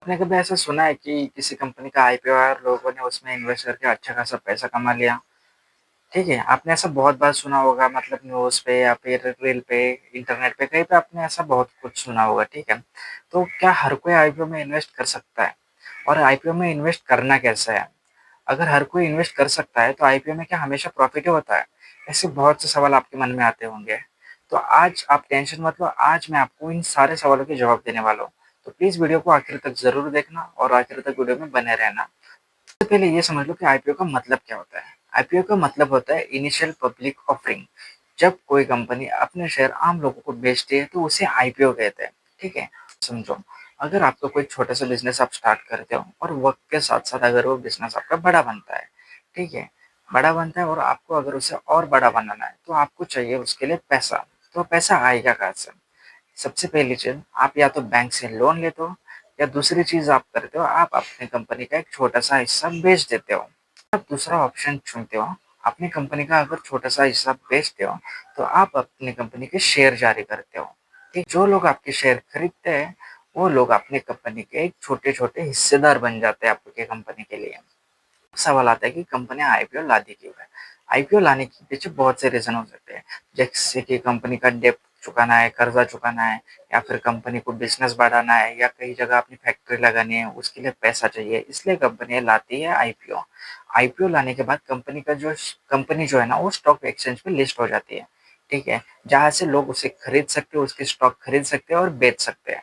आपने कभी ऐसा सुना है कि किसी कंपनी का आईपीओ आया और लोगों ने उसमें इन्वेस्ट करके अच्छा खासा पैसा कमा लिया? ठीक है, आपने ऐसा बहुत बार सुना होगा मतलब न्यूज़ पे या फिर रील पे, इंटरनेट पे कहीं पे आपने ऐसा बहुत कुछ सुना होगा, ठीक है? तो क्या हर कोई आईपीओ में इन्वेस्ट कर सकता है? और आईपीओ में इन्वेस्ट करना कैसे है? अगर हर कोई इन्वेस्ट कर सकता है तो आईपीओ में क्या हमेशा प्रॉफिट ही होता है? ऐसे बहुत से सवाल आपके मन में आते होंगे। तो आज आप टेंशन मत लो, आज मैं आपको इन सारे सवालों के जवाब देने वाला हूँ। तो प्लीज़ वीडियो को आखिर तक ज़रूर देखना और आखिर तक वीडियो में बने रहना। सबसे पहले ये समझ लो कि आईपीओ का मतलब क्या होता है। आईपीओ का मतलब होता है इनिशियल पब्लिक ऑफरिंग। जब कोई कंपनी अपने शेयर आम लोगों को बेचती है तो उसे आईपीओ कहते हैं, ठीक है? समझो, अगर आपका कोई छोटा सा बिजनेस आप स्टार्ट करते हो और वक्त के साथ साथ अगर वो बिजनेस आपका बड़ा बनता है, ठीक है, बड़ा बनता है और आपको अगर उसे और बड़ा बनाना है तो आपको चाहिए उसके लिए पैसा। तो पैसा आएगा कहाँ से? सबसे पहली चीज़, आप या तो बैंक से लोन लेते हो या दूसरी चीज़ आप करते हो, आप अपनी कंपनी का एक छोटा-सा हिस्सा बेच देते हो। आप दूसरा ऑप्शन चुनते हो, अपनी कंपनी का अगर छोटा-सा हिस्सा बेचते हो, तो आप अपनी कंपनी के शेयर जारी करते हो। ठीक, जो लोग आपके शेयर खरीदते हैं, वो लोग अपनी कंपनी के एक छोटे-छोटे हिस्सेदार बन जाते हैं आपकी कंपनी के लिए। सवाल आता है कि कंपनियाँ आईपीओ लाती क्यों है? आईपीओ लाने के पीछे बहुत से रीज़न हो सकते हैं, जैसे कि कंपनी का डेब्ट चुकाना है, कर्जा चुकाना है या फिर कंपनी को बिज़नेस बढ़ाना है या कई जगह अपनी फैक्ट्री लगानी है, उसके लिए पैसा चाहिए, इसलिए कंपनियाँ लाती है आईपीओ। आईपीओ लाने के बाद कंपनी जो है ना, वो स्टॉक एक्सचेंज पे लिस्ट हो जाती है, ठीक है? जहाँ से लोग उसे खरीद सकते हैं, उसके स्टॉक खरीद सकते हैं और बेच सकते हैं।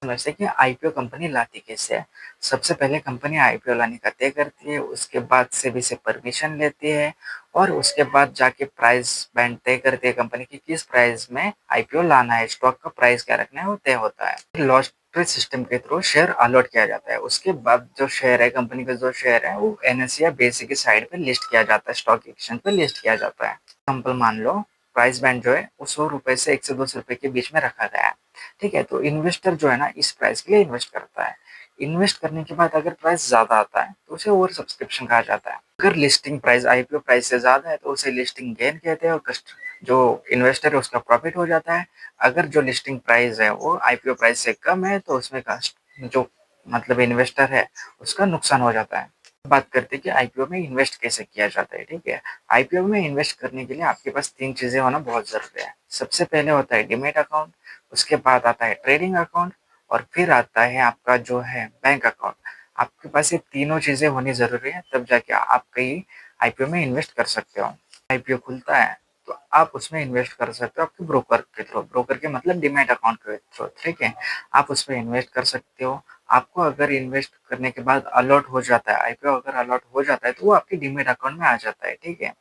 समझते हैं कि आईपीओ कंपनी लाती कैसे है। सबसे पहले कंपनी आईपीओ लाने का तय करती है, उसके बाद सेबी से परमिशन लेती है और उसके बाद जाके प्राइस बैंड तय करती है कंपनी की किस प्राइस में आईपीओ लाना है, स्टॉक का प्राइस क्या रखना है वो तय होता है। लॉटरी सिस्टम के थ्रू शेयर अलॉट किया जाता है। उसके बाद जो शेयर है, कंपनी का जो शेयर है वो एनएसई या बेसिक की साइड पे लिस्ट किया जाता है, स्टॉक एक्सचेंज पे लिस्ट किया जाता है। एग्जाम्पल मान लो, प्राइस बैंड जो है वो ₹100 से 102 रुपए के बीच में रखा गया है। ठीक है, तो इन्वेस्टर जो है ना इस प्राइस के लिए इन्वेस्ट करता है। इन्वेस्ट करने के बाद अगर प्राइस ज़्यादा आता है तो उसे ओवर सब्सक्रिप्शन कहा जाता है। अगर लिस्टिंग प्राइस आईपीओ प्राइस से ज़्यादा है तो उसे लिस्टिंग गेन कहते हैं और कस्ट जो इन्वेस्टर है उसका प्रॉफिट हो जाता है। अगर जो लिस्टिंग प्राइस है वो आईपीओ प्राइस से कम है तो उसमें कस्ट जो मतलब इन्वेस्टर है उसका नुकसान हो जाता है। बात करते हैं कि आईपीओ में इन्वेस्ट कैसे किया जाता है, ठीक है? आईपीओ में इन्वेस्ट करने के लिए आपके पास 3 चीज़ें होना बहुत ज़रूरी है। सबसे पहले होता है डीमैट अकाउंट, उसके बाद आता है ट्रेडिंग अकाउंट और फिर आता है आपका जो है बैंक अकाउंट। आपके पास ये तीनों चीज़ें होनी ज़रूरी है, तब जाके आप कहीं आईपीओ में इन्वेस्ट कर सकते हो। आईपीओ खुलता है तो आप उसमें इन्वेस्ट कर सकते हो आपके ब्रोकर के थ्रू, ब्रोकर के मतलब डीमैट अकाउंट के थ्रू, ठीक है? आप उसमें इन्वेस्ट कर सकते हो। आपको अगर इन्वेस्ट करने के बाद अलॉट हो जाता है, आईपीओ अगर अलॉट हो जाता है तो वो आपके डीमैट अकाउंट में आ जाता है, ठीक है?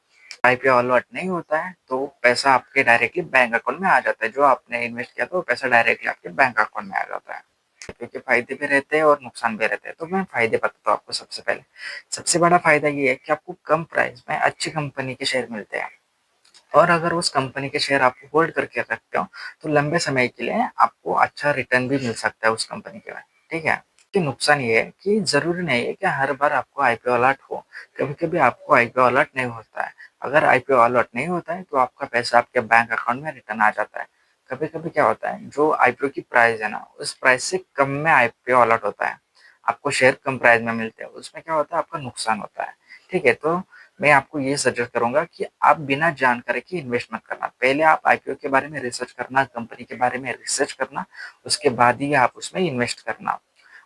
आईपीओ अलॉट नहीं होता है तो पैसा आपके डायरेक्टली बैंक अकाउंट में आ जाता है। जो आपने इन्वेस्ट किया था वो पैसा डायरेक्टली आपके बैंक अकाउंट में आ जाता है। आईपीओ के फायदे भी रहते हैं और नुकसान भी रहते हैं। तो मैं फायदे बताता हूँ आपको सबसे पहले। सबसे बड़ा फायदा ये है कि आपको कम प्राइस में अच्छी कंपनी के शेयर मिलते हैं और अगर उस कंपनी के शेयर आप होल्ड करके रखते हो तो लंबे समय के लिए आपको अच्छा रिटर्न भी मिल सकता है उस कंपनी के में, ठीक है? कि नुकसान ये है कि ज़रूरी नहीं है कि हर बार आपको आईपीओ अलर्ट हो, कभी-कभी आपको आईपीओ अलर्ट नहीं होता है। अगर आईपीओ अलर्ट नहीं होता है तो आपका पैसा आपके बैंक अकाउंट में रिटर्न आ जाता है। कभी-कभी क्या होता है, जो आईपीओ की प्राइस है ना उस प्राइस से कम में आईपीओ अलर्ट होता है। आपको शेयर कम प्राइस में मिलते हैं, उसमें क्या होता है आपका नुकसान होता है, ठीक है? तो मैं आपको ये सजेस्ट करूँगा कि आप बिना जानकारी के इन्वेस्ट मत करना। पहले आप आईपीओ के बारे में रिसर्च करना, कंपनी के बारे में रिसर्च करना, उसके बाद ही आप उसमें इन्वेस्ट करना।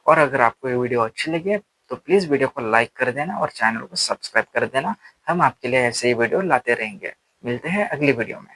और अगर आपको ये वीडियो अच्छी लगी तो प्लीज़ वीडियो को लाइक कर देना और चैनल को सब्सक्राइब कर देना। हम आपके लिए ऐसे ही वीडियो लाते रहेंगे। मिलते हैं अगली वीडियो में।